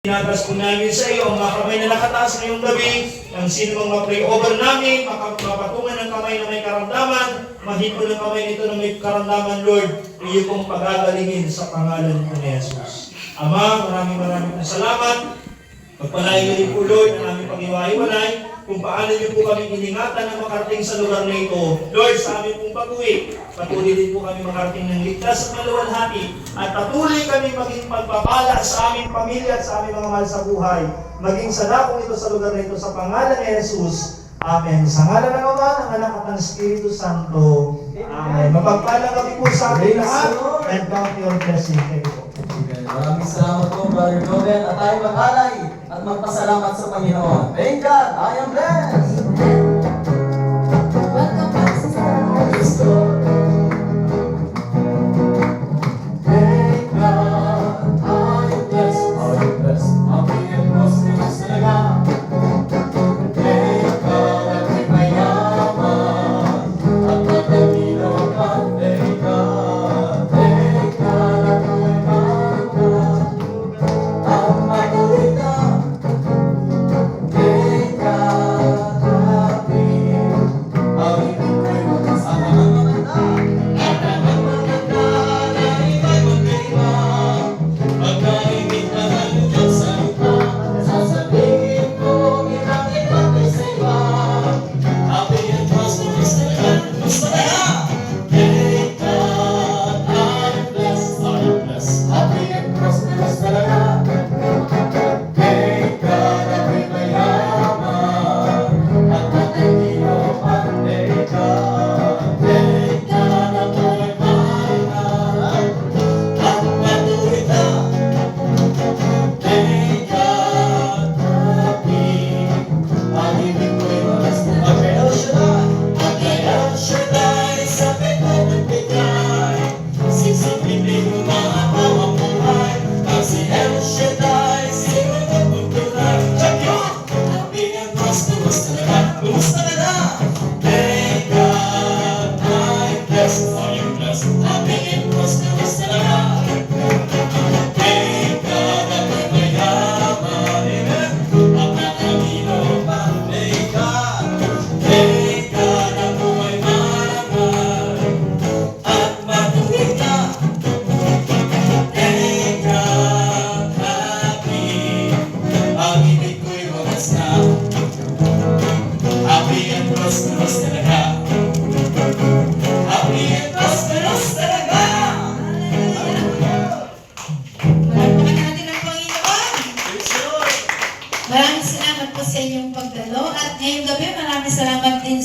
Tinatas po namin sa iyo ang mga kamay na nakataas ngayong gabi, ang sino mang ma-pray over namin, mapatungan ng kamay na may karamdaman, mahipon ng kamay nito na may karamdaman, Lord, iyo pong pagagalingin sa pangalan ko ni Jesus. Ama, maraming salamat. Pagpalain niyo rin po, Lord, ang aming pag-iwahiwalay, kung paano niyo po kami iningatan na makarating sa lugar na ito. Lord, sa aming pong pag-uwi, patuloy din po kami makarating ng ligtas at maluwalhati, at patuloy kami maging pagpapala sa aming pamilya at sa aming mga mahal sa buhay. Maging sa dakong ito sa lugar na ito, sa pangalan ni Jesus. Amen. Sa ngalan ng Ama, ng Anak at ng Espiritu Santo. Amen. Mapagpala kami po sa ating lahat, and count your blessing. Thank you. Maraming salamat po, Brother Joven, at tayo mag-alay at magpasalamat sa Panginoon. Thank God, I am blessed! Welcome back, Sister. Praise God. Thank God, I am blessed. I am blessed. Happy and prosperous talaga. Thank God, at may mayaman at matalino ka. Thank God, at may mayaman at matalino. Thank God, happy. Ang ibig ko'y makasama ng maganda. At ang maganda na ika'y magkaiba. Pagkaibig na nandiyan sa iba, sasabihin ko, ginamit sa iba. Happy and prosperous talaga. Gusto na nga! Thank God, I'm blessed. I'm blessed. Happy and prosperous talaga. Thank God, at may mayaman at matalino pa. Thank God, at may mayaman at matalino. Thank God, happy. Ang ibig ko'y walas na El Shaddai. At kay El Shaddai, sa pitong nagbigay, siksik-ibig umaapaw ang buhay. Ang si El Shaddai, sino magpagpulay? Check yun! Happy and prosperous talaga. Kumusta ka na? Thank God, I'm blessed. I am blessed. Happy and prosperous talaga. Thank God, at may mayaman. Amen. At matalino pa. Thank God. Thank God, at may mayaman at matalino. Thank God, happy. Ang ibig ko'y wagas na. Happy and prosperous talaga. Happy and prosperous talaga. Palakpakan natin ang Panginoon. Praise the Lord. Maraming salamat po sa inyong pagdalo. At ngayong gabi, maraming salamat din